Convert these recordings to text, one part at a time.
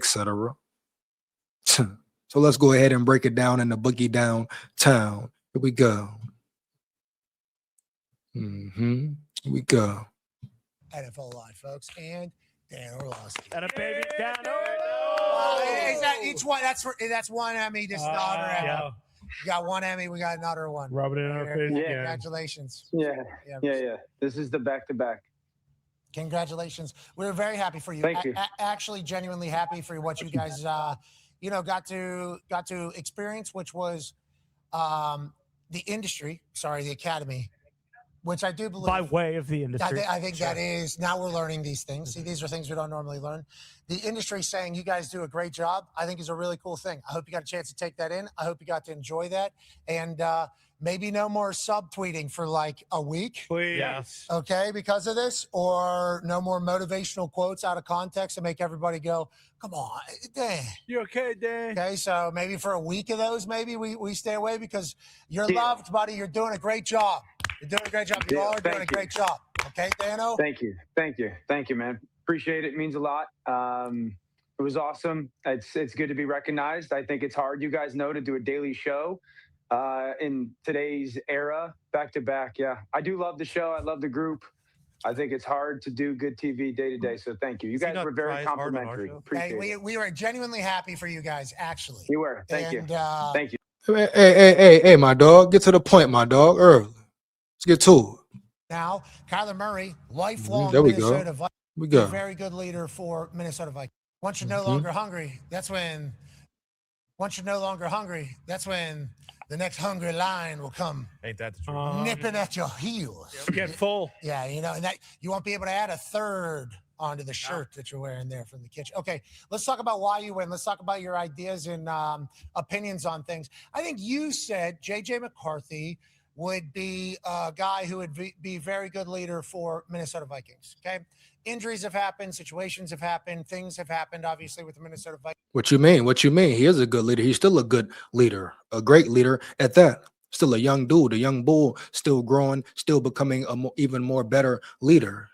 etc. So let's go ahead and break it down in the boogie downtown. Here we go. Here we go. NFL Live, folks, and Dan Orlovsky. And a baby Dan Is that each one? That's one Emmy, just another Emmy. Yeah. You got one Emmy, we got another one. Rub it in our face. Yeah. Congratulations. Yeah. This is the back-to-back. Congratulations. We're very happy for you. Thank you. Actually, genuinely happy for what you guys, got to experience, which was the industry. Sorry, the academy, which I do believe By way of the industry. I think that is, now we're learning these things. See, these are things we don't normally learn. The industry saying you guys do a great job, I think is a really cool thing. I hope you got a chance to take that in. I hope you got to enjoy that. And maybe no more subtweeting for like a week. Please. Yes. Okay, because of this, or no more motivational quotes out of context to make everybody go, come on, Dan. You okay, Dan? Okay, so maybe for a week of those, maybe we stay away because you're loved, buddy. You're doing a great job. You're doing a great job. You all are doing a great job. Okay, Dano? Thank you, man. Appreciate it. Means a lot. It was awesome. It's good to be recognized. I think it's hard, you guys know, to do a daily show in today's era, back to back. Yeah, I do love the show. I love the group. I think it's hard to do good TV day to day. So thank you. You guys were very complimentary. Appreciate it. We were genuinely happy for you guys, actually. You were. Thank you. Thank you. Hey, my dog. Get to the point, my dog, early. Let's get to it. Now, Kyler Murray, lifelong there we Minnesota go. Vikings. We go. Very good leader for Minnesota Vikings. Once you're no longer hungry, that's when the next hungry lion will come. Ain't that the truth? Nipping at your heels. Get full. Yeah, and that you won't be able to add a third onto the shirt that you're wearing there from the kitchen. Okay, let's talk about why you win. Let's talk about your ideas and opinions on things. I think you said J.J. McCarthy would be a guy who would be a very good leader for Minnesota Vikings. Okay, injuries have happened, situations have happened, things have happened, obviously, with the Minnesota Vikings. What you mean? He is a good leader. He's still a good leader, a great leader at that. Still a young dude, a young bull, still growing, still becoming even more better leader.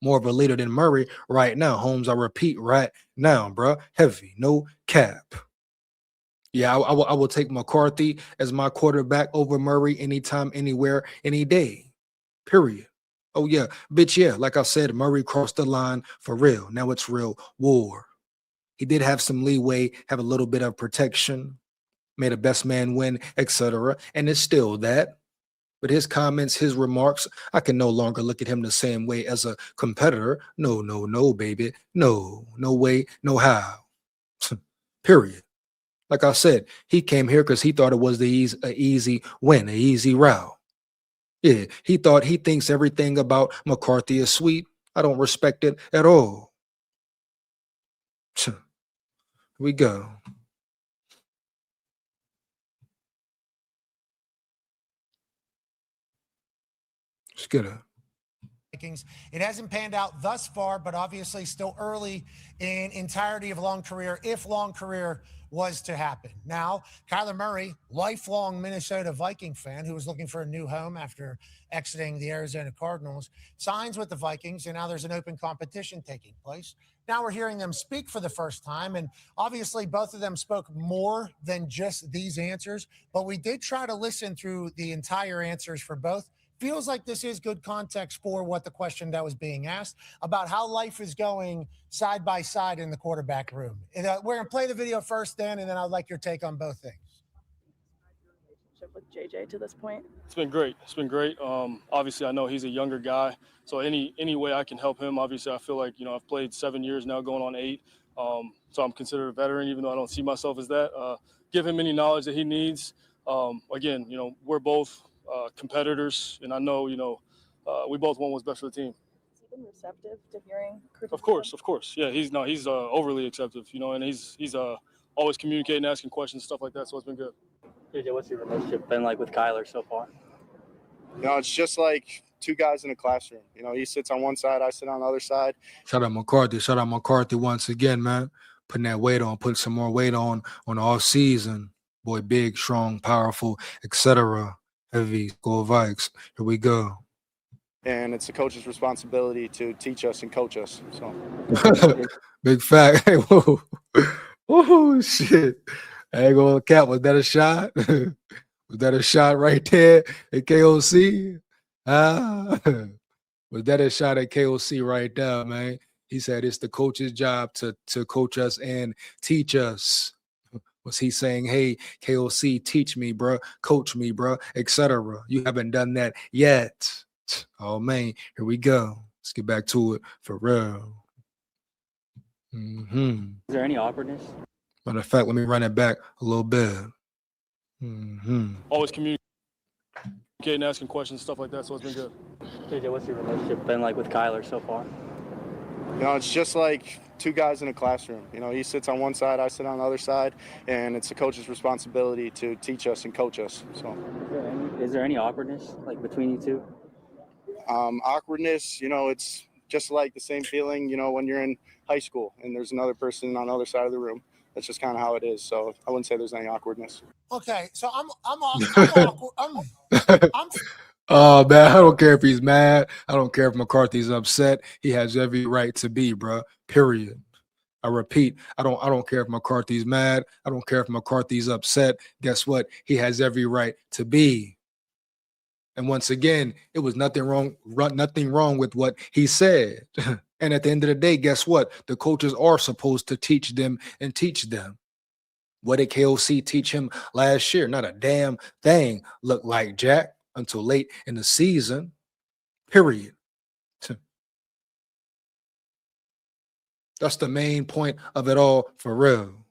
More of a leader than Murray right now. Holmes, I repeat, right now, bro. Heavy, no cap. Yeah, I will take McCarthy as my quarterback over Murray anytime, anywhere, any day. Period. Oh, yeah. Bitch, yeah. Like I said, Murray crossed the line for real. Now it's real war. He did have some leeway, have a little bit of protection, made a best man win, etc. And it's still that. But his comments, his remarks, I can no longer look at him the same way as a competitor. No, baby. No way, no how. Period. Like I said, he came here because he thought it was an easy win, an easy route. Yeah, he thinks everything about McCarthy is sweet. I don't respect it at all. Here we go. Let's get it. It hasn't panned out thus far, but obviously still early in entirety of long career, if long career was to happen. Now, Kyler Murray, lifelong Minnesota Viking fan who was looking for a new home after exiting the Arizona Cardinals, signs with the Vikings, and now there's an open competition taking place. Now we're hearing them speak for the first time, and obviously both of them spoke more than just these answers, but we did try to listen through the entire answers for both. Feels like this is good context for what the question that was being asked about how life is going side by side in the quarterback room. And, we're going to play the video first, Dan, and then I'd like your take on both things. Your relationship with JJ to this point? It's been great. Obviously, I know he's a younger guy, so any way I can help him. Obviously, I feel like I've played 7 years now, going on 8. So I'm considered a veteran, even though I don't see myself as that. Give him any knowledge that he needs. Again, we're both competitors, and I know we both want what's best for the team. Has he been receptive to hearing criticism? Of course. Yeah, he's overly acceptive, and he's always communicating, asking questions, stuff like that. So it's been good. JJ, what's your relationship been like with Kyler so far? It's just like two guys in a classroom. He sits on one side, I sit on the other side. Shout out McCarthy once again, man. Putting that weight on, putting some more weight on the off season. Boy, big, strong, powerful, etc. Heavy, SKOL Vikes. Here we go. and it's the coach's responsibility to teach us and coach us. So, Big fact. Hey, whoa. Oh shit. I ain't gonna cap. Was that a shot? Was that a shot right there at KOC? Ah, was that a shot at KOC right there, man? He said it's the coach's job to coach us and teach us. Was he saying, hey, KOC, teach me, bro, coach me, bro, etc.? You haven't done that yet. Oh man, here we go. Let's get back to it for real. Is there any awkwardness? Matter of fact, let me run it back a little bit. Always communicating, asking questions, stuff like that. So it's been good. JJ, what's your relationship been like with Kyler so far? you know, it's just like two guys in a classroom. You know, he sits on one side, I sit on the other side, and it's the coach's responsibility to teach us and coach us. So, is there any awkwardness like between you two? Awkwardness, you know, it's just like the same feeling, you know, when you're in high school and there's another person on the other side of the room. That's just kind of how it is. So I wouldn't say there's any awkwardness. Okay, so I'm awkward. I'm Oh man, I don't care if he's mad. I don't care if McCarthy's upset. He has every right to be, bro. Period. I repeat, I don't care if McCarthy's mad. I don't care if McCarthy's upset. Guess what? He has every right to be. And once again, it was nothing wrong with what he said. And at the end of the day, guess what? The coaches are supposed to teach them and teach them. What did KOC teach him last year? Not a damn thing looked like, Jack, until late in the season. Period. That's the main point of it all for real.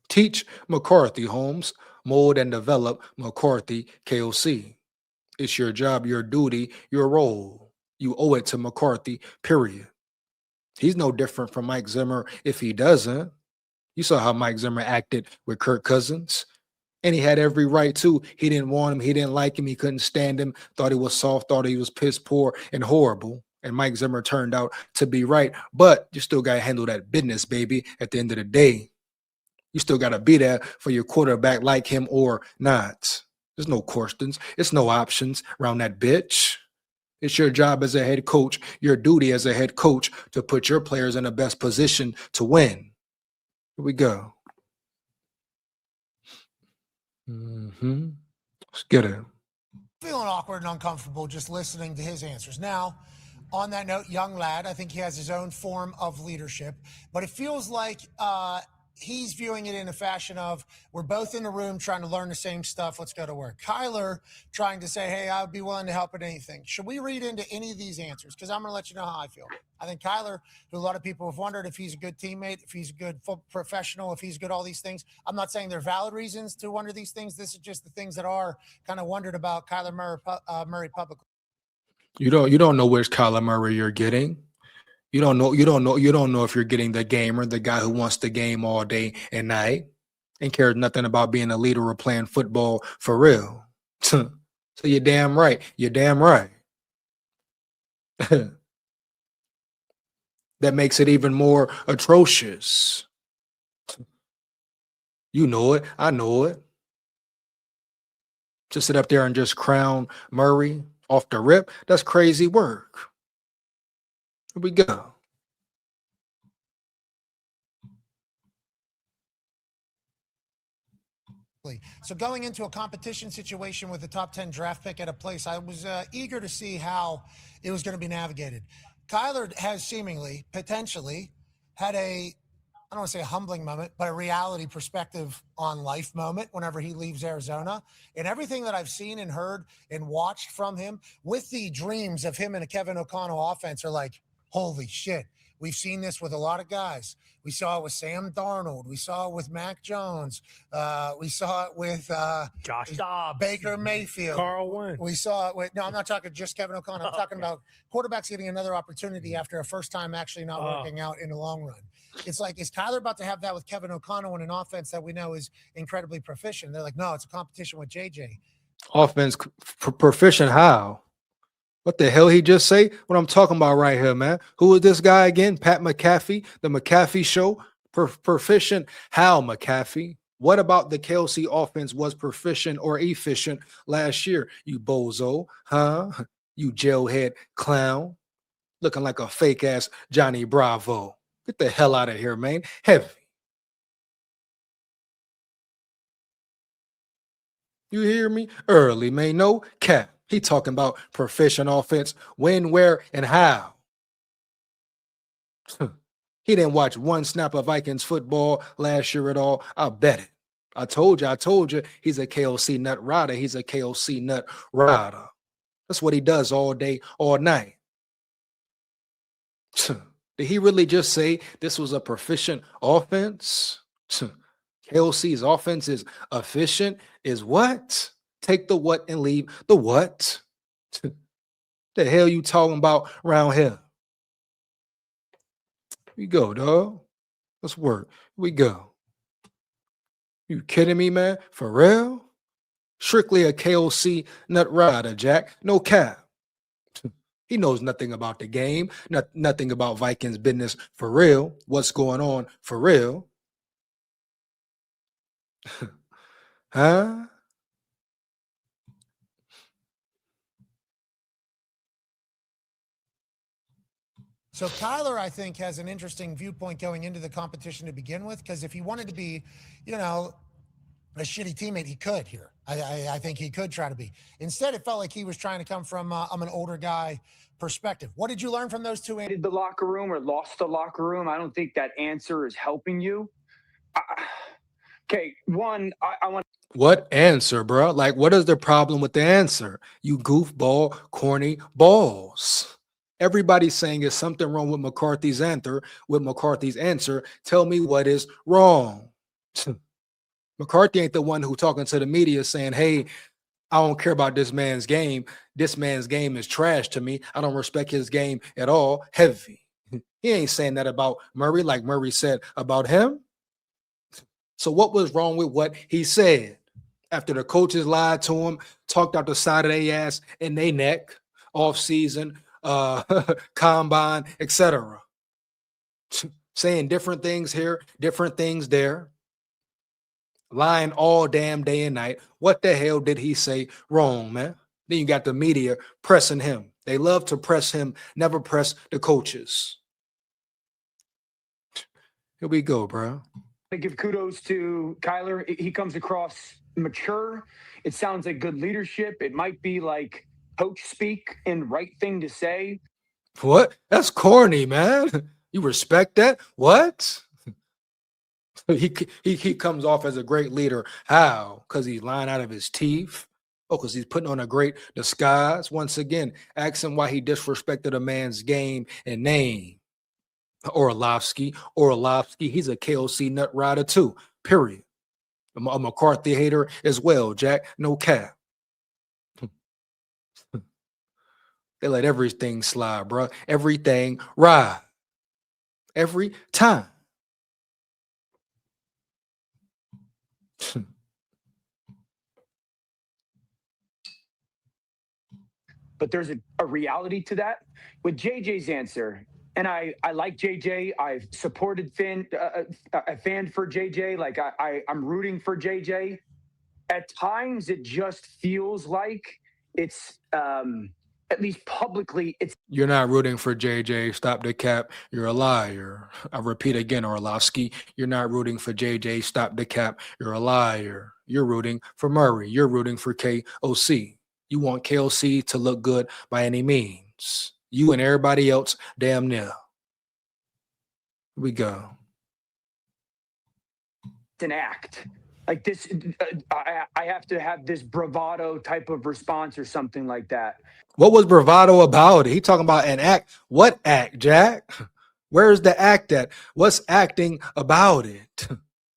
Teach McCarthy, Holmes. Mold and develop McCarthy, KOC. It's your job, your duty, your role. You owe it to McCarthy, period. He's no different from Mike Zimmer if he doesn't. You saw how Mike Zimmer acted with Kirk Cousins. And he had every right to. He didn't want him. He didn't like him. He couldn't stand him. Thought he was soft. Thought he was piss poor and horrible. And Mike Zimmer turned out to be right. But you still got to handle that business, baby, at the end of the day. You still got to be there for your quarterback, like him or not. There's no questions. It's no options around that bitch. It's your job as a head coach, your duty as a head coach to put your players in the best position to win. Here we go. Let's get it. feeling awkward and uncomfortable just listening to his answers. Now, on that note, young lad, I think he has his own form of leadership, but it feels like he's viewing it in a fashion of we're both in the room trying to learn the same stuff. Let's go to work. Kyler trying to say, hey, I would be willing to help at anything. Should we read into any of these answers? Because I'm going to let you know how I feel. I think Kyler, who a lot of people have wondered if he's a good teammate, if he's a good professional, if he's good, all these things. I'm not saying they're valid reasons to wonder these things. This is just the things that are kind of wondered about Kyler Murray publicly. You don't know which Kyler Murray you're getting. You don't know if you're getting the gamer, the guy who wants the game all day and night and cares nothing about being a leader or playing football for real. So you're damn right. You're damn right. That makes it even more atrocious. You know it. I know it. To sit up there and just crown Murray off the rip, that's crazy work. Here we go. So going into a competition situation with a top 10 draft pick at a place, I was eager to see how it was going to be navigated. Kyler has seemingly, potentially, had I don't want to say a humbling moment, but a reality perspective on life moment whenever he leaves Arizona. And everything that I've seen and heard and watched from him with the dreams of him and a Kevin O'Connell offense are like, holy shit. We've seen this with a lot of guys. We saw it with Sam Darnold. We saw it with Mac Jones. We saw it with Josh Dobbs, Baker Mayfield. Carl Wentz. We saw it with, no, I'm not talking just Kevin O'Connell. I'm talking about quarterbacks getting another opportunity after a first time actually not working out in the long run. It's like, is Kyler about to have that with Kevin O'Connell in an offense that we know is incredibly proficient? They're like, no, it's a competition with JJ. Offense proficient how? What the hell he just say? What I'm talking about right here, man. Who is this guy again? Pat McAfee, the McAfee show. Proficient how, McAfee? What about the Kelsey offense was proficient or efficient last year, you bozo? Huh? You jailhead clown, looking like a fake ass Johnny Bravo. Get the hell out of here, man. Heavy. You hear me? Early, man. No cap. He talking about proficient offense, when, where, and how. He didn't watch one snap of Vikings football last year at all. I bet it. I told you, he's a KOC nut rider. He's a KOC nut rider. That's what he does all day, all night. Did he really just say this was a proficient offense? KOC's offense is efficient. Is what? Take the what and leave the what? The hell you talking about around here? We go, dog. Let's work. We go. You kidding me, man? For real? Strictly a KOC nut rider, Jack. No cap. He knows nothing about the game, nothing about Vikings business for real. What's going on for real? Huh? So Kyler, I think, has an interesting viewpoint going into the competition to begin with, because if he wanted to be, you know, a shitty teammate, he could here. I think he could try to be. Instead, it felt like he was trying to come from I'm an older guy perspective. What did you learn from those two? Did the locker room or lost the locker room? I don't think that answer is helping you. Okay, one, I want. What answer, bro? Like, what is the problem with the answer? You goofball, corny balls. Everybody's saying there's something wrong with McCarthy's answer. Tell me what is wrong. McCarthy ain't the one who talking to the media saying, hey, I don't care about this man's game. This man's game is trash to me. I don't respect his game at all. Heavy. He ain't saying that about Murray like Murray said about him. So what was wrong with what he said? After the coaches lied to him, talked out the side of their ass and their neck, off season, combine, etc. Saying different things here, different things there. Lying all damn day and night. What the hell did he say wrong, man? Then you got the media pressing him. They love to press him, never press the coaches. Here we go, bro. I give kudos to Kyler. He comes across mature. It sounds like good leadership. It might be like coach speak and right thing to say. What? That's corny, man. You respect that? What? He comes off as a great leader. How? Because he's lying out of his teeth. Oh, because he's putting on a great disguise. Once again, ask him why he disrespected a man's game and name. Orlovsky, he's a KOC nut rider too, period. A McCarthy hater as well, Jack. No cap. They let everything slide, bro. Everything ride. Every time. But there's a reality to that. With JJ's answer, and I like JJ. I've supported a fan for JJ. Like I'm rooting for JJ. At times, it just feels like it's at least publicly. You're not rooting for JJ. Stop the cap. You're a liar. I repeat again, Orlovsky. You're not rooting for JJ. Stop the cap. You're a liar. You're rooting for Murray. You're rooting for KOC. You want KOC to look good by any means. You and everybody else, damn near. Here we go. It's an act. Like this, I have to have this bravado type of response or something like that. What was bravado about it? He talking about an act. What act, Jack? Where's the act at? What's acting about it?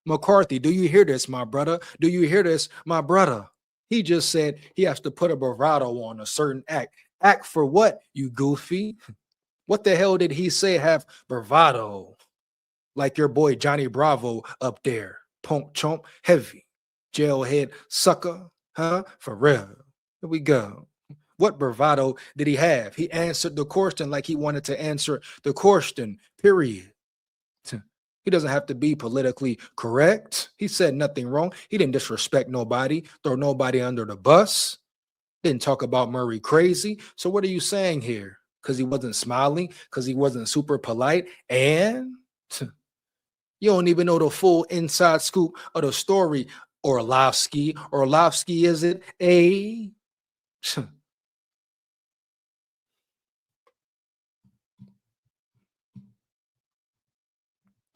McCarthy, do you hear this, my brother? Do you hear this, my brother? He just said he has to put a bravado on a certain act. Act for what, you goofy? What the hell did he say have bravado? Like your boy Johnny Bravo up there. Punk chomp heavy. Jailhead sucker. Huh? For real. Here we go. What bravado did he have? He answered the question like he wanted to answer the question, period. He doesn't have to be politically correct. He said nothing wrong. He didn't disrespect nobody, throw nobody under the bus. Didn't talk about Murray crazy. So what are you saying here? Because he wasn't smiling, because he wasn't super polite, and you don't even know the full inside scoop of the story. Orlovsky, is it a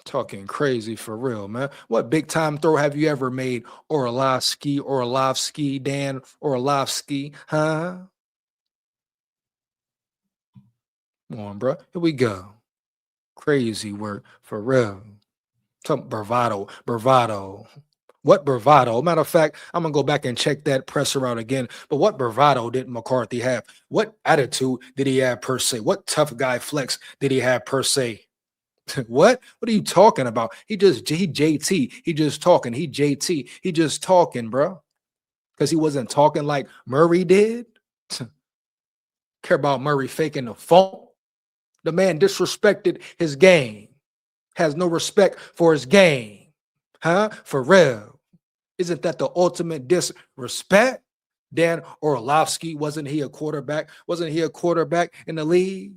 talking crazy for real, man. What big time throw have you ever made? Orlovsky, Dan Orlovsky, huh? Come on, bro. Here we go. Crazy work for real. Some bravado. What bravado? Matter of fact, I'm gonna go back and check that presser out again. But what bravado did McCarthy have? What attitude did he have per se? What tough guy flex did he have per se? What are you talking about? He JT. He just talking. He JT. He just talking, bro. Because he wasn't talking like Murray did. Care about Murray faking the phone. The man disrespected his game. Has no respect for his game. Huh? For real. Isn't that the ultimate disrespect? Dan Orlovsky, wasn't he a quarterback? Wasn't he a quarterback in the league?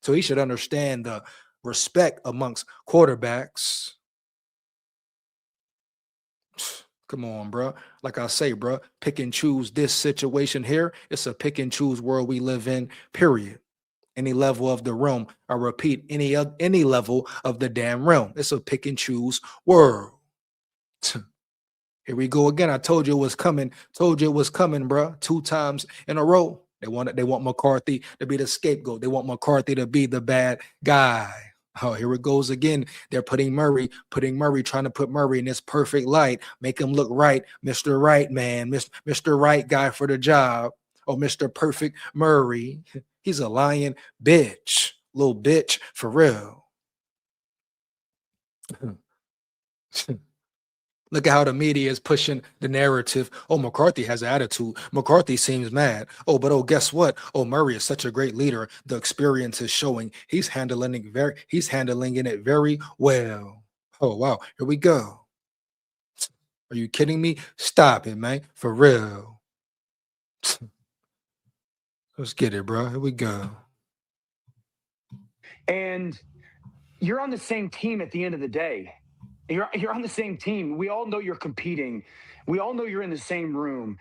So he should understand the respect amongst quarterbacks. Come on, bro. Like I say, bro, pick and choose this situation here. It's a pick and choose world we live in, period. Any level of the realm. I repeat, any level of the damn realm. It's a pick and choose world. Here we go again. I told you it was coming. Told you it was coming, bro. 2 times in a row. They want McCarthy to be the scapegoat. They want McCarthy to be the bad guy. Oh, here it goes again. They're putting Murray, trying to put Murray in this perfect light, make him look right. Mr. Right, man. Mr. Right guy for the job. Oh, Mr. Perfect Murray. He's a lying bitch. Little bitch for real. Look at how the media is pushing the narrative. Oh, McCarthy has attitude. McCarthy seems mad. Oh, guess what? Oh, Murray is such a great leader. The experience is showing he's handling it very well. Oh, wow. Here we go. Are you kidding me? Stop it, man. For real. Let's get it, bro. Here we go. And you're on the same team at the end of the day. You're on the same team. We all know you're competing. We all know you're in the same room.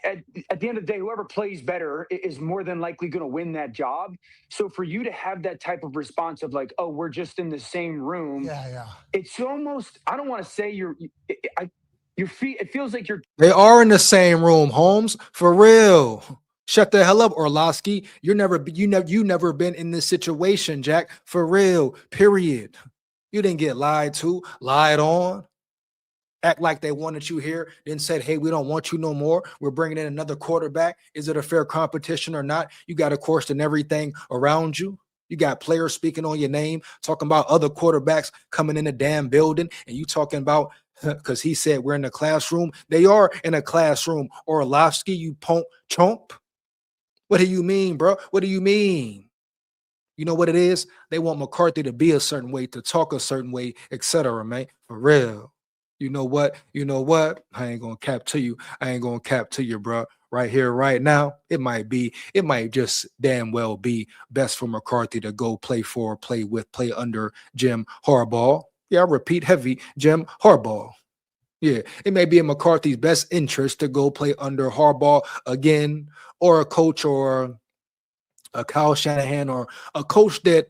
At the end of the day, whoever plays better is more than likely going to win that job. So for you to have that type of response of like, oh, we're just in the same room. Yeah. It's almost, I don't want to say it feels like you're. They are in the same room, Holmes. For real. Shut the hell up, Orlovsky. You never been in this situation, Jack. For real. Period. You didn't get lied to, lied on. Act like they wanted you here, then said, hey, we don't want you no more. We're bringing in another quarterback. Is it a fair competition or not? You got a course and everything around you. You got players speaking on your name, talking about other quarterbacks coming in the damn building, and you talking about, because he said we're in the classroom. They are in a classroom. Orlovsky, you punk chomp. What do you mean, bro? What do you mean? You know what it is? They want McCarthy to be a certain way, to talk a certain way, etc., man. For real. You know what? I ain't gonna cap to you, bro. Right here, right now. It might just damn well be best for McCarthy to go play under Jim Harbaugh. Yeah, I repeat, heavy Jim Harbaugh. Yeah, it may be in McCarthy's best interest to go play under Harbaugh again, or a coach, or a Kyle Shanahan, or a coach that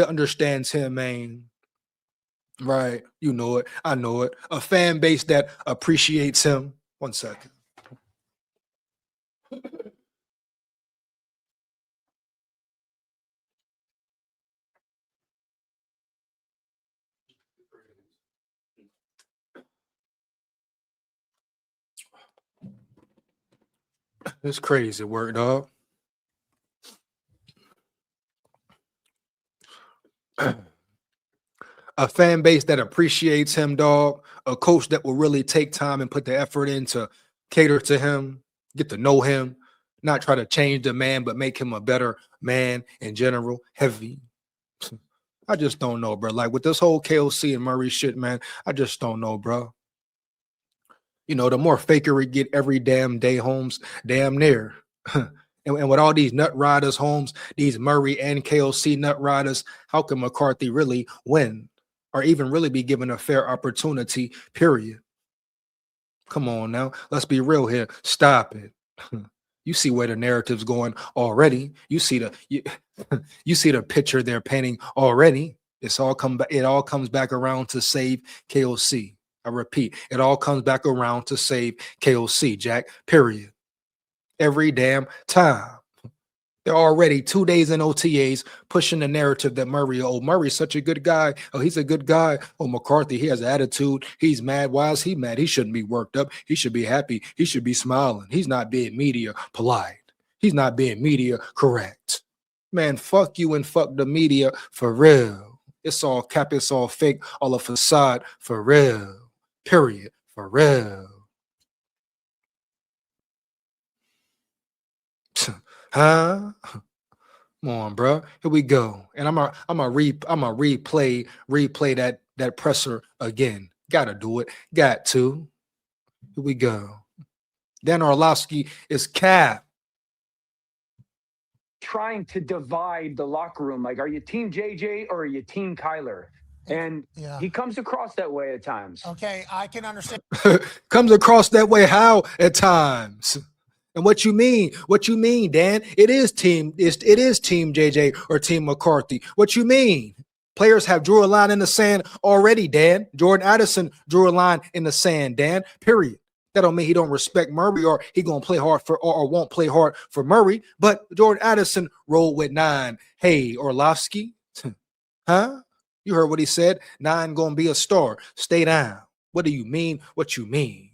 understands him, man. Right. You know it. I know it. A fan base that appreciates him. 1 second. It's crazy work, dog. A fan base that appreciates him, dog. A coach that will really take time and put the effort in to cater to him, get to know him, not try to change the man, but make him a better man in general. Heavy. I just don't know, bro. Like with this whole KOC and Murray shit, man, I just don't know, bro. You know, the more faker it get every damn day, Holmes, damn near. And with all these nut riders, Holmes, these Murray and KOC nut riders, how can McCarthy really win or even really be given a fair opportunity, period? Come on now. Let's be real here. Stop it. You see where the narrative's going already. You see you see the picture they're painting already. It all comes back around to save KOC. I repeat, it all comes back around to save KOC, Jack, period. Every damn time. They're already 2 days in OTAs pushing the narrative that Murray's such a good guy. Oh, he's a good guy. Oh, McCarthy, he has an attitude. He's mad. Why is he mad? He shouldn't be worked up. He should be happy. He should be smiling. He's not being media polite. He's not being media correct. Man, fuck you and fuck the media for real. It's all cap. It's all fake. All a facade for real. Period. For real. Huh? Come on, bro. Here we go. And I'm a replay that presser again. Gotta do it. Got to. Here we go. Dan Orlovsky is cap. Trying to divide the locker room. Like, are you team JJ or are you team Kyler? And he comes across that way at times. Okay, I can understand. Comes across that way how at times. And what you mean? What you mean, Dan? It is team JJ or team McCarthy. What you mean? Players have drew a line in the sand already, Dan. Jordan Addison drew a line in the sand, Dan. Period. That don't mean he don't respect Murray or he gonna play hard for or won't play hard for Murray. But Jordan Addison rolled with 9. Hey, Orlovsky, huh? You heard what he said. 9 gonna be a star. Stay down. What do you mean? What you mean?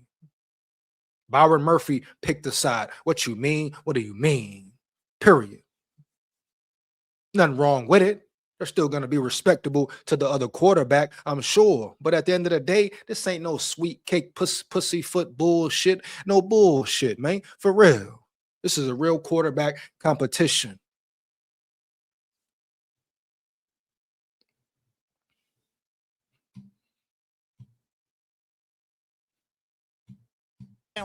Byron Murphy picked a side. What you mean? What do you mean? Period. Nothing wrong with it. They're still going to be respectable to the other quarterback, I'm sure. But at the end of the day, this ain't no sweet cake, pussyfoot bullshit. No bullshit, man. For real. This is a real quarterback competition.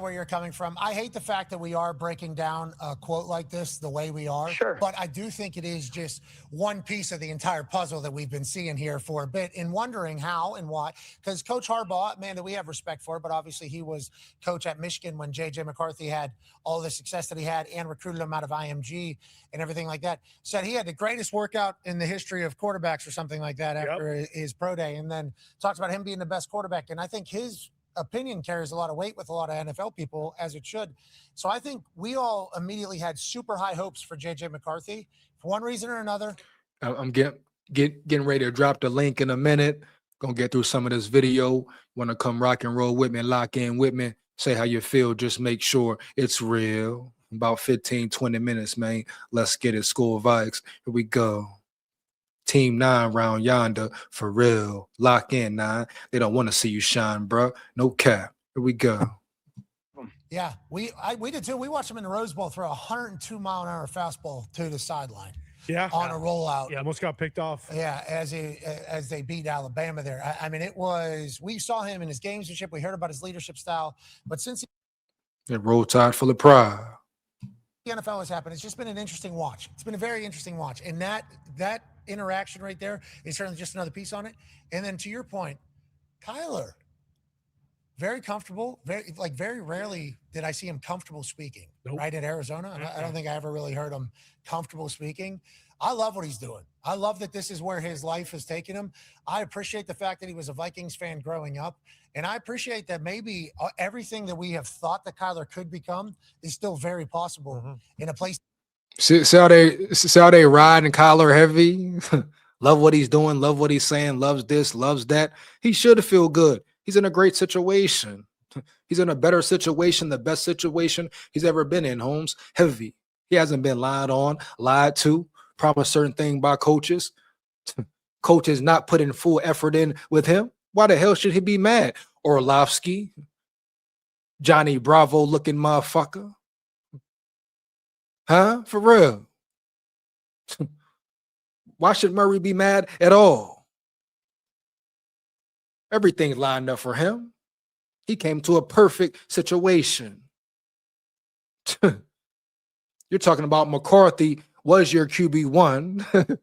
Where you're coming from. I hate the fact that we are breaking down a quote like this the way we are. Sure. But I do think it is just one piece of the entire puzzle that we've been seeing here for a bit and wondering how and why. Because Coach Harbaugh, man, that we have respect for, but obviously he was coach at Michigan when J.J. McCarthy had all the success that he had and recruited him out of IMG and everything like that. Said he had the greatest workout in the history of quarterbacks or something like that after his pro day, and then talked about him being the best quarterback. And I think his opinion carries a lot of weight with a lot of NFL people, as it should. So I think we all immediately had super high hopes for JJ McCarthy for one reason or another. I'm getting ready to drop the link in a minute. Gonna get through some of this video. Want to come rock and roll with me, lock in with me, say how you feel. Just make sure it's real. About 15, 20 minutes, man. Let's get it. SKOL VIKES. Here we go. Team 9 round yonder for real. Lock in, 9. They don't want to see you shine, bro. No cap. Here we go. Yeah, we did too. We watched him in the Rose Bowl throw a 102-mile-an-hour fastball to the sideline. Yeah, on a rollout. Yeah, almost got picked off. Yeah, as they beat Alabama there. I mean, it was. We saw him in his gamesmanship. We heard about his leadership style, but since Roll Tide full of pride. The NFL has happened, it's just been an interesting watch. It's been a very interesting watch, and that interaction right there is certainly just another piece on it. And then to your point, Kyler, very comfortable. Very rarely did I see him comfortable speaking. Nope. Right at Arizona. I don't think I ever really heard him comfortable speaking. I love what he's doing. I love that this is where his life has taken him. I appreciate the fact that he was a Vikings fan growing up. And I appreciate that maybe everything that we have thought that Kyler could become is still very possible in a place. See how they riding Kyler heavy? Love what he's doing. Love what he's saying. Loves this, loves that. He should feel good. He's in a great situation. He's in a better situation, the best situation he's ever been in, Holmes. Heavy. He hasn't been lied on, lied to, promised certain thing by coaches. Coaches not putting full effort in with him. Why the hell should he be mad? Orlovsky, Johnny Bravo looking motherfucker. Huh? For real. Why should Murray be mad at all? Everything's lined up for him. He came to a perfect situation. You're talking about McCarthy was your QB1.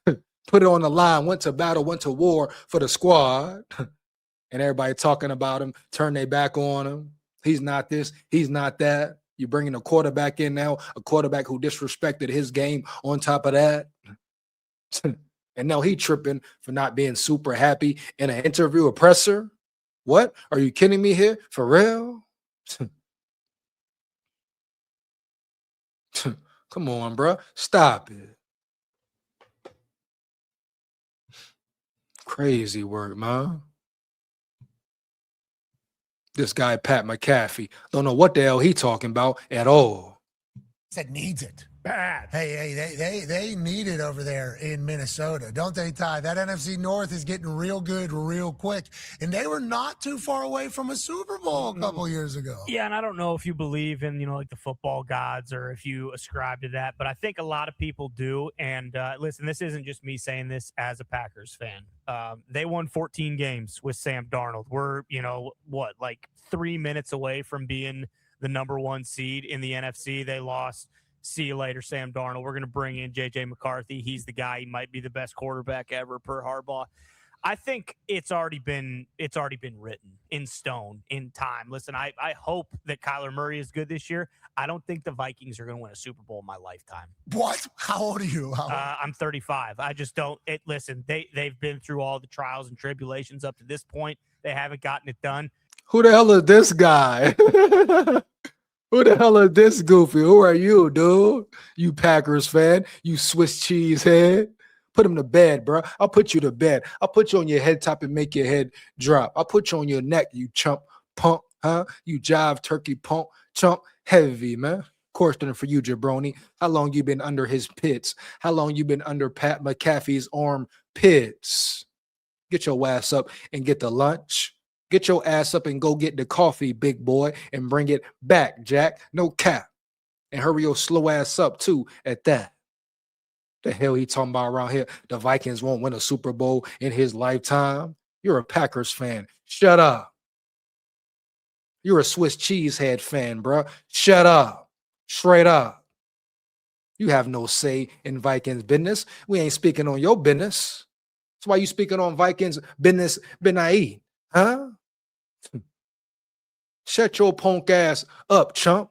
Put it on the line, went to battle, went to war for the squad. And everybody talking about him, turn their back on him. He's not this, he's not that. You're bringing a quarterback in now, a quarterback who disrespected his game on top of that. And now he tripping for not being super happy in an interview, a presser. What? Are you kidding me here? For real? Come on, bro. Stop it. Crazy work, man. This guy, Pat McAfee, don't know what the hell he talking about at all. Said needs it. Bad. Hey, they need it over there in Minnesota, don't they, Ty? That NFC North is getting real good real quick. And they were not too far away from a Super Bowl a couple years ago. Yeah, and I don't know if you believe in, like the football gods or if you ascribe to that, but I think a lot of people do. And listen, this isn't just me saying this as a Packers fan. They won 14 games with Sam Darnold. We're, like 3 minutes away from being the number 1 seed in the NFC. They lost. See you later, Sam Darnold. We're going to bring in J.J. McCarthy. He's the guy. He might be the best quarterback ever per Harbaugh. I think it's already been written in stone in time. Listen, I hope that Kyler Murray is good this year. I don't think the Vikings are going to win a Super Bowl in my lifetime. What? How old are you? I'm 35. I just don't. Listen, they've been through all the trials and tribulations up to this point. They haven't gotten it done. Who the hell is this guy? Who the hell is this goofy? Who are you, dude? You Packers fan? You Swiss cheese head? Put him to bed, bro. I'll put you to bed. I'll put you on your head top and make your head drop. I'll put you on your neck, you chump punk, huh? You jive turkey punk, chump heavy, man. Question for you, jabroni. How long you been under his pits? How long you been under Pat McAfee's armpits? Get your ass up and get the lunch. Get your ass up and go get the coffee, big boy, and bring it back, Jack. No cap. And hurry your slow ass up, too, at that. The hell he talking about around here? The Vikings won't win a Super Bowl in his lifetime. You're a Packers fan. Shut up. You're a Swiss cheesehead fan, bro. Shut up. Straight up. You have no say in Vikings business. We ain't speaking on your business. That's why you speaking on Vikings business, Benai, huh? Shut your punk ass up, chump.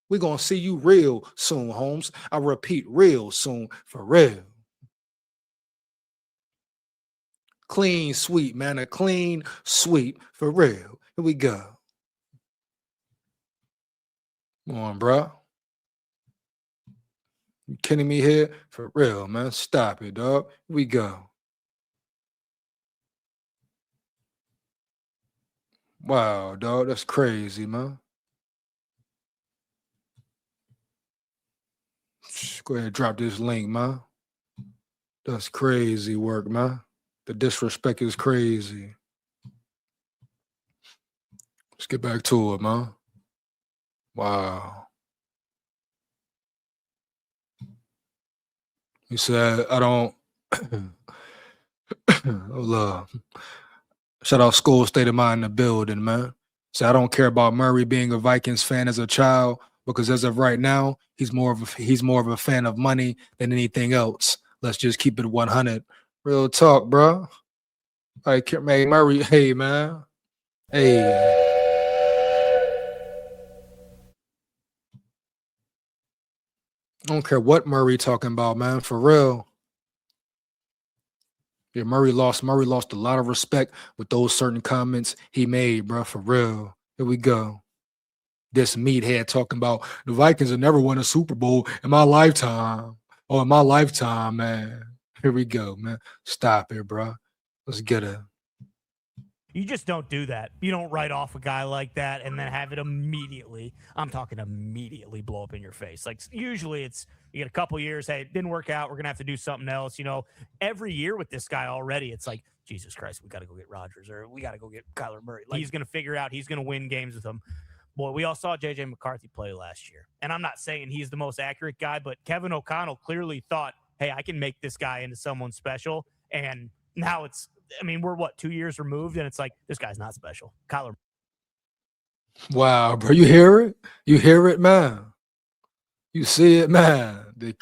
We're going to see you real soon, Holmes. I repeat, real soon, for real. Clean sweep, man. A clean sweep, for real. Here we go. Come on, bro. You kidding me here? For real, man. Stop it, dog. Here we go. Wow, dog. That's crazy, man. Go ahead and drop this link, man. That's crazy work, man. The disrespect is crazy. Let's get back to it, man. Wow. He said, I don't. Oh, shout out SKOL State of Mind in the building, man. So I don't care about Murray being a Vikings fan as a child, because as of right now, he's more of a fan of money than anything else. Let's just keep it 100. Real talk, bro. Hey, Murray, hey, man. Hey. I don't care what Murray talking about, man. For real. Yeah, Murray lost a lot of respect with those certain comments he made, bro. For real. Here we go. This meathead talking about the Vikings have never won a Super Bowl in my lifetime. Oh, in my lifetime, man. Here we go, man. Stop it, bro. Let's get it. You just don't do that. You don't write off a guy like that and then have it immediately, I'm talking immediately, blow up in your face. Like, usually it's, you get a couple years, hey, it didn't work out, we're going to have to do something else. Every year with this guy already, it's like, Jesus Christ, we got to go get Rodgers, or we got to go get Kyler Murray. Like, he's going to figure out, he's going to win games with them. Boy, we all saw J.J. McCarthy play last year. And I'm not saying he's the most accurate guy, but Kevin O'Connell clearly thought, hey, I can make this guy into someone special. And now it's I mean, we're what, 2 years removed, and it's like, this guy's not special. Kyler. Wow, bro. You hear it? You hear it, man. You see it, man. The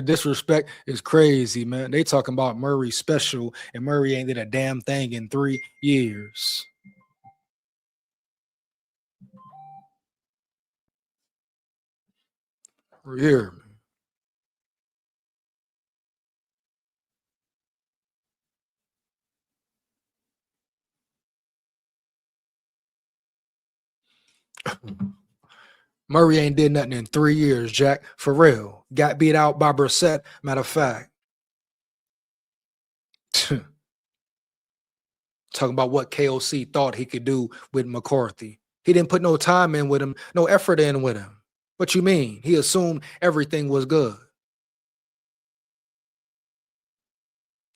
disrespect is crazy, man. They talking about Murray special, and Murray ain't did a damn thing in 3 years. We're here, man. Murray ain't did nothing in 3 years, Jack. For real. Got beat out by Brissett, matter of fact. Talking about what KOC thought he could do with McCarthy. He didn't put no time in with him, no effort in with him. What you mean? He assumed everything was good.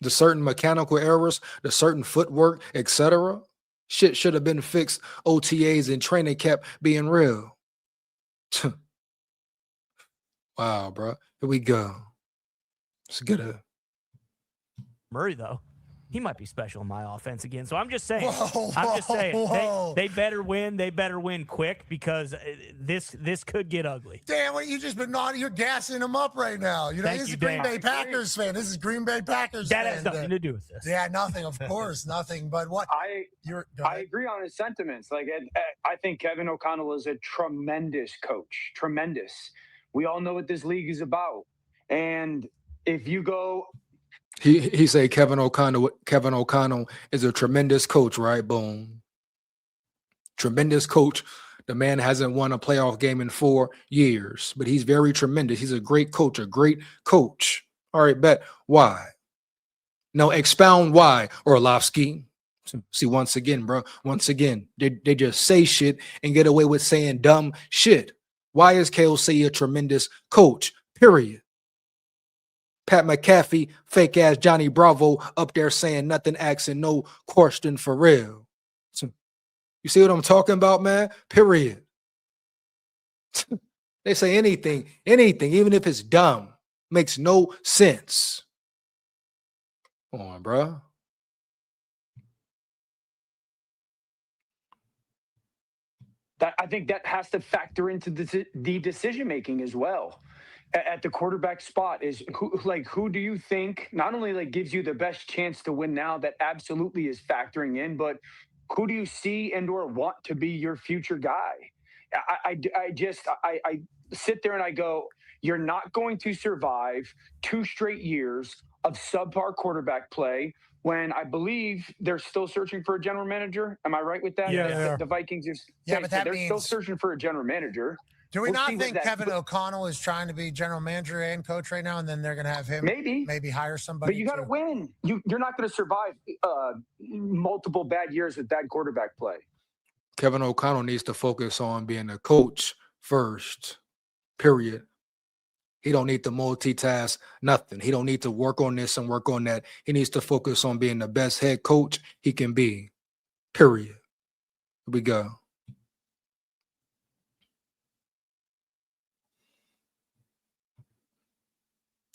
The certain mechanical errors, the certain footwork, etc. Shit should have been fixed. OTAs and training kept being real. Wow, bro. Here we go. Let's get it. Murray, though, he might be special in my offense again. So I'm just saying. Whoa. They better win. They better win quick, because this could get ugly. Dan, what you just been on? You're gassing him up right now. You know, Thank this is you, Green Dan. Bay Packers fan. This is Green Bay Packers That fan. has nothing to do with this. Yeah, nothing. Of course, nothing. But what? I agree on his sentiments. Like, I think Kevin O'Connell is a tremendous coach. Tremendous. We all know what this league is about. And if you go, He say Kevin O'Connell is a tremendous coach, right? Boom. Tremendous coach. The man hasn't won a playoff game in 4 years, but he's very tremendous. He's a great coach, a great coach. All right, bet. Why? No, expound why, Orlovsky. See, once again, bro, once again, they just say shit and get away with saying dumb shit. Why is KOC a tremendous coach? Period. Pat McAfee, fake ass Johnny Bravo up there saying nothing, asking no question for real. So, you see what I'm talking about, man? Period. They say anything, even if it's dumb, makes no sense. Come on, bro. I think that has to factor into the decision making as well. At the quarterback spot is who do you think not only like gives you the best chance to win now, that absolutely is factoring in, but who do you see and or want to be your future guy? I sit there and I go, you're not going to survive 2 straight years of subpar quarterback play when I believe they're still searching for a general manager. Am I right with that? Yeah. The Vikings are. Yeah, but that they're means still searching for a general manager. Do we We'll not see what think that- Kevin O'Connell is trying to be general manager and coach right now, and then they're going to have him maybe hire somebody? But you got to win. You're not going to survive multiple bad years with bad quarterback play. Kevin O'Connell needs to focus on being a coach first, period. He don't need to multitask nothing. He don't need to work on this and work on that. He needs to focus on being the best head coach he can be, period. Here we go.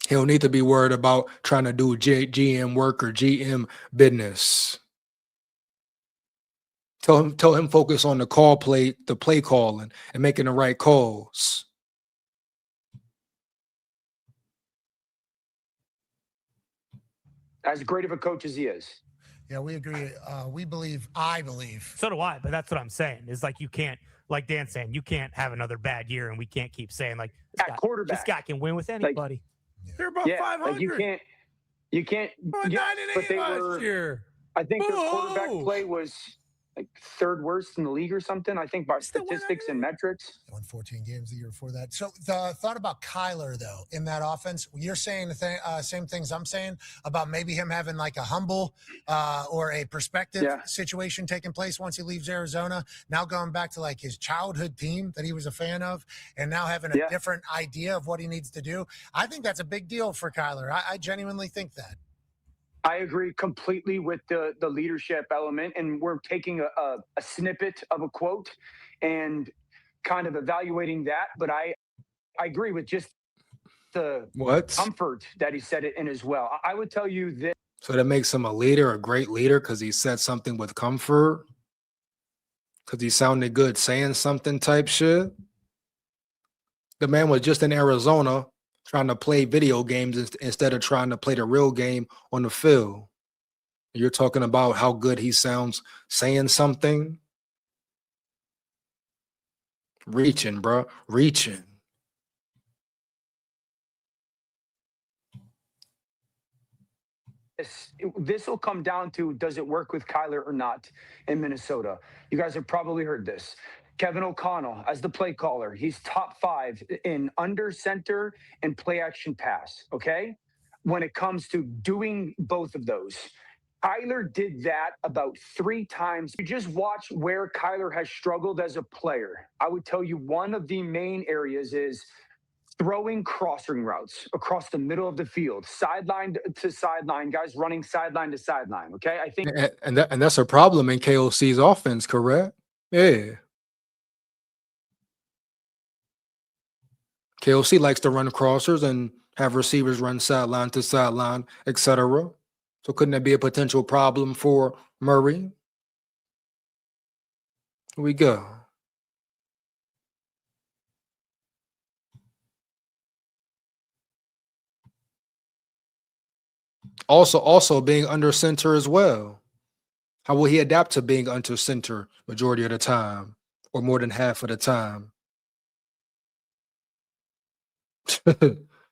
He don't need to be worried about trying to do GM work or GM business. Tell him focus on the play calling and making the right calls. As great of a coach as he is. Yeah, we agree. I believe. So do I, but that's what I'm saying. Is like, you can't, like Dan's saying, you can't have another bad year, and we can't keep saying like this guy can win with anybody. They're about 500. Like you can't. But they were. Year. I think their quarterback play was like 3rd worst in the league or something. I think by statistics and metrics. They won 14 games the year before that. So the thought about Kyler, though, in that offense, you're saying the same things I'm saying about maybe him having like a humble or a perspective situation taking place once he leaves Arizona. Now going back to like his childhood team that he was a fan of, and now having a different idea of what he needs to do. I think that's a big deal for Kyler. I genuinely think that. I agree completely with the leadership element, and we're taking a snippet of a quote and kind of evaluating that. But I agree with just the comfort that he said it in as well. I would tell you that. So that makes him a leader, a great leader, because he said something with comfort, because he sounded good saying something type shit. The man was just in Arizona trying to play video games instead of trying to play the real game on the field. You're talking about how good he sounds saying something. Reaching, bro. Reaching. This will come down to, does it work with Kyler or not in Minnesota? You guys have probably heard this. Kevin O'Connell, as the play caller, he's top 5 in under center and play action pass, okay? When it comes to doing both of those. Kyler did that about 3 times. You just watch where Kyler has struggled as a player. I would tell you one of the main areas is throwing crossing routes across the middle of the field, sideline to sideline, guys running sideline to sideline. Okay, I think, And that's a problem in KOC's offense, correct? Yeah. KOC likes to run crossers and have receivers run sideline to sideline, etc. So couldn't that be a potential problem for Murray? Here we go. Also being under center as well. How will he adapt to being under center majority of the time or more than half of the time?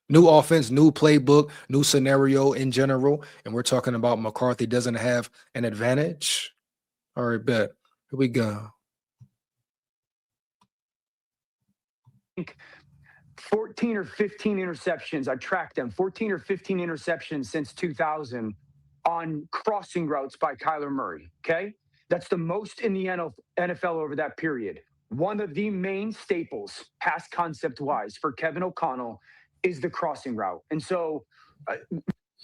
New offense, new playbook, new scenario in general. And we're talking about McCarthy doesn't have an advantage. All right, bet. Here we go. 14 or 15 interceptions. I tracked them. 14 or 15 interceptions since 2000 on crossing routes by Kyler Murray. Okay. That's the most in the NFL over that period. One of the main staples, pass concept wise, for Kevin O'Connell is the crossing route. And so,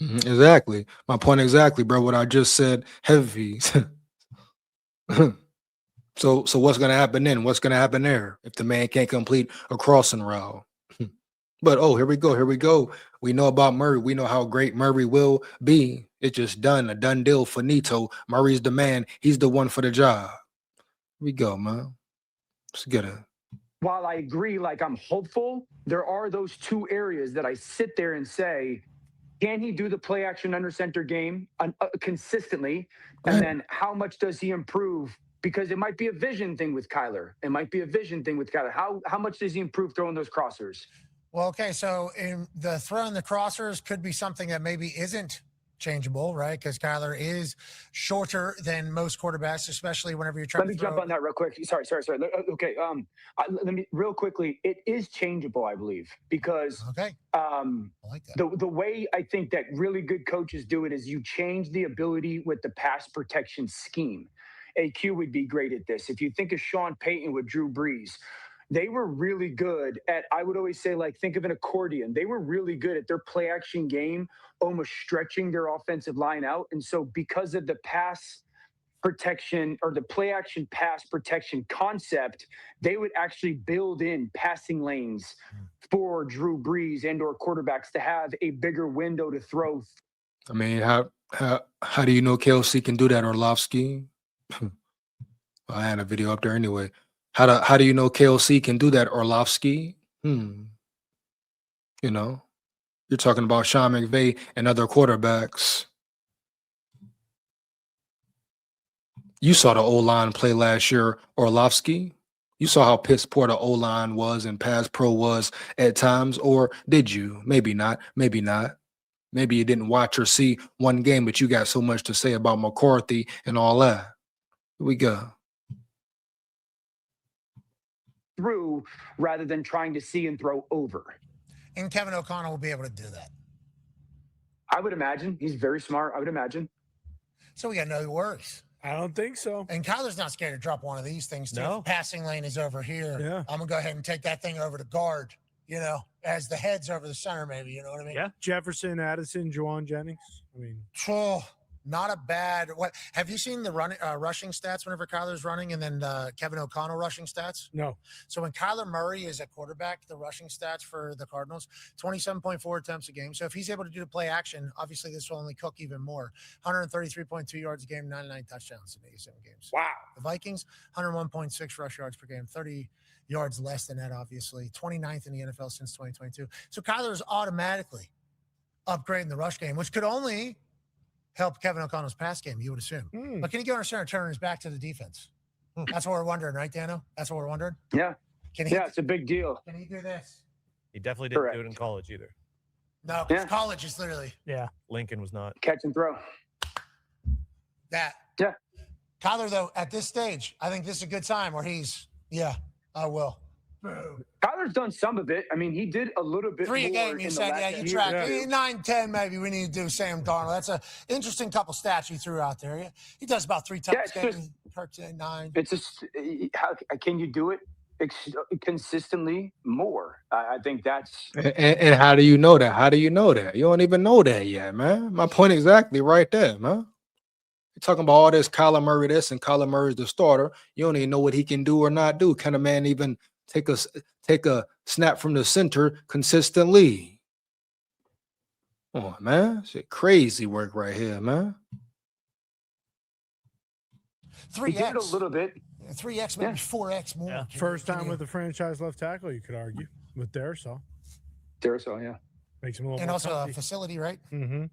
Exactly. My point exactly, bro. What I just said, heavy. So what's going to happen then? What's going to happen there if the man can't complete a crossing route? But here we go. Here we go. We know about Murray. We know how great Murray will be. It's just done. A done deal. Finito. Murray's the man. He's the one for the job. Here we go, man. Let's get it. While I agree, like I'm hopeful, there are those 2 areas that I sit there and say, can he do the play action under center game consistently? And then how much does he improve? Because it might be a vision thing with Kyler. It might be a vision thing with Kyler. How much does he improve throwing those crossers? Well, okay, so in the throwing the crossers could be something that maybe isn't changeable, right? Because Kyler is shorter than most quarterbacks, especially whenever you're trying Let me jump on that real quick. Sorry. Okay. Let me real quickly. It is changeable, I believe, because okay. I like that. The way I think that really good coaches do it is you change the ability with the pass protection scheme. AQ would be great at this. If you think of Sean Payton with Drew Brees, they were really good at, I would always say, like, think of an accordion. They were really good at their play action game, almost stretching their offensive line out. And so because of the pass protection or the play action pass protection concept, they would actually build in passing lanes for Drew Brees and or quarterbacks to have a bigger window to throw. I mean, how do you know KLC can do that, Orlovsky? I had a video up there anyway. How do you know KLC can do that, Orlovsky? You know, you're talking about Sean McVay and other quarterbacks. You saw the O-line play last year, Orlovsky. You saw how piss poor the O-line was and pass pro was at times, or did you? Maybe not. Maybe not. Maybe you didn't watch or see one game, but you got so much to say about McCarthy and all that. Here we go. Through rather than trying to see and throw over. And Kevin O'Connell will be able to do that. I would imagine. He's very smart, I would imagine. So we got to know who works. I don't think so. And Kyler's not scared to drop one of these things, too. No. Passing lane is over here. Yeah. I'm going to go ahead and take that thing over to guard, as the head's over the center, maybe. You know what I mean? Yeah. Jefferson, Addison, Juwan Jennings. I mean, Oh, not a bad. What have you seen the rushing stats whenever Kyler's running, and then Kevin O'Connell rushing stats? No. So when Kyler Murray is at quarterback, the rushing stats for the Cardinals, 27.4 attempts a game. So if he's able to do the play action, obviously this will only cook even more. 133.2 yards a game, 99 touchdowns in 87 games. Wow. The Vikings, 101.6 rush yards per game, 30 yards less than that, obviously. 29th in the NFL since 2022. So Kyler's automatically upgrading the rush game, which could only help Kevin O'Connell's pass game, you would assume. But can he go understand turn his back to the defense? That's what we're wondering, right, Dano? That's what we're wondering? Yeah. Can he, Yeah, it's a big deal. Can he do this? He definitely didn't Correct. do it in college either. No, Yeah. college is literally Lincoln was not. Catch and throw. that. Yeah. Kyler, though, at this stage, I think this is a good time where he's, I will. Kyler's done some of it. I mean, he did a little bit 3 a more game, in you the said, last you year tracked. or two. 9, 10, maybe we need to do Sam Darnold. That's an interesting couple stats you threw out there. He does about 3 times Yeah, a it's game. Kirk's at 9. It's just, how can you do it consistently more? I think that's And how do you know that? How do you know that? You don't even know that yet, man. My point exactly right there, man. You're talking about all this Kyler Murray this and Kyler Murray's the starter. You don't even know what he can do or not do. Can a man even take a snap from the center consistently? Come on, man. Shit, crazy work right here, man. he did a 3x. little bit. 3x, maybe 4x more. Yeah. First time with a franchise left tackle, you could argue, with Darisaw. Darisaw, yeah. Makes him a little And more also a comfy. facility, right? Mm-hmm.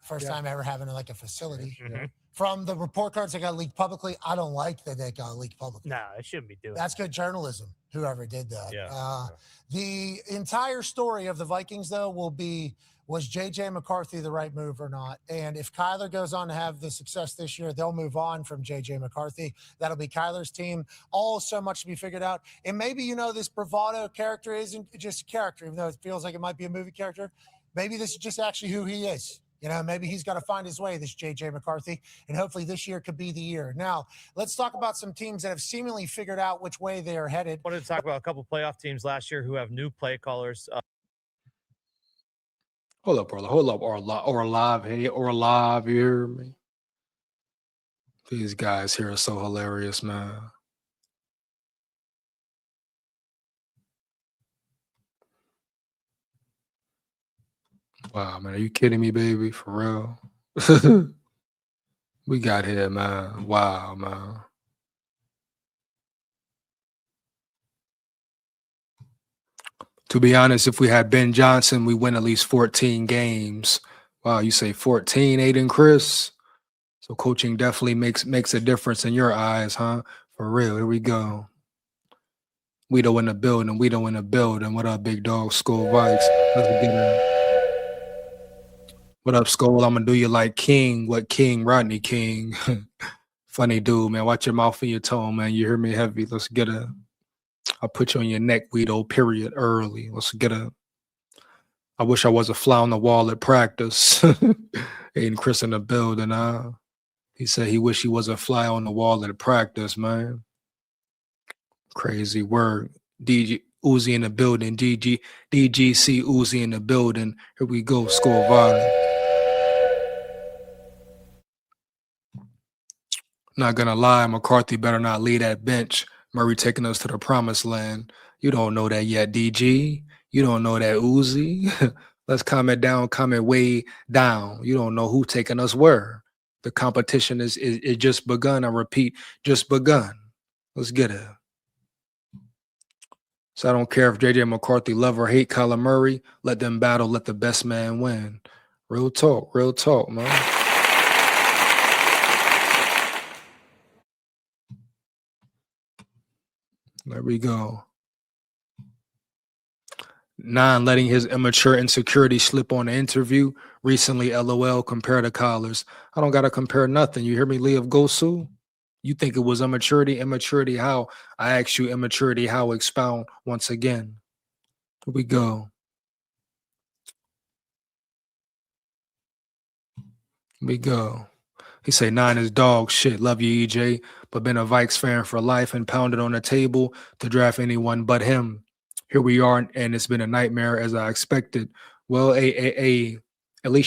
First time ever having like a facility. Mhm. From the report cards that got leaked publicly, I don't like that they got leaked publicly. No, it shouldn't be doing That's good journalism, whoever did that. Yeah. The entire story of the Vikings, though, will be, was J.J. McCarthy the right move or not? And if Kyler goes on to have the success this year, they'll move on from J.J. McCarthy. That'll be Kyler's team. All so much to be figured out. And maybe, this bravado character isn't just a character, even though it feels like it might be a movie character. Maybe this is just actually who he is. Maybe he's got to find his way, this J.J. McCarthy, and hopefully this year could be the year. Now, let's talk about some teams that have seemingly figured out which way they are headed. Wanted to talk about a couple playoff teams last year who have new play callers. Hold up, brother. Hold up, Orlov. Hey, Orlov, you hear me? These guys here are so hilarious, man. Wow, man. Are you kidding me, baby? For real? We got here, man. Wow, man. To be honest, if we had Ben Johnson, we win at least 14 games. Wow, you say 14, Aiden Chris? So coaching definitely makes a difference in your eyes, huh? For real, here we go. We don't win the building. We don't win the building. What up, big dog? SKOL VIKES. Let's get it. What up, SKOL? I'm going to do you like King. What King? Rodney King. Funny dude, man. Watch your mouth and your tone, man. You hear me heavy. Let's get it. I'll put you on your neck, Guido, period, early. Let's get it. I wish I was a fly on the wall at practice. Aiden Chris in the building, huh? He said he wish he was a fly on the wall at practice, man. Crazy word. DG Uzi in the building. DGC Uzi in the building. Here we go. SKOL VIKES. Not gonna lie, McCarthy better not lead that bench. Murray taking us to the promised land. You don't know that yet, DG. You don't know that, Uzi. Let's comment down, comment way down. You don't know who taking us where. The competition is just begun. I repeat, just begun. Let's get it. So I don't care if J.J. McCarthy love or hate Kyler Murray. Let them battle. Let the best man win. Real talk, man. There we go. 9, letting his immature insecurity slip on the interview. Recently, LOL, compare to Kyler's. I don't got to compare nothing. You hear me, Lee of Gosu? You think it was immaturity? Immaturity how? I asked you immaturity how. Expound once again. Here we go. Here we go. He say 9 is dog shit. Love you, EJ, but been a Vikes fan for life and pounded on the table to draft anyone but him. Here we are, and it's been a nightmare as I expected. Well, a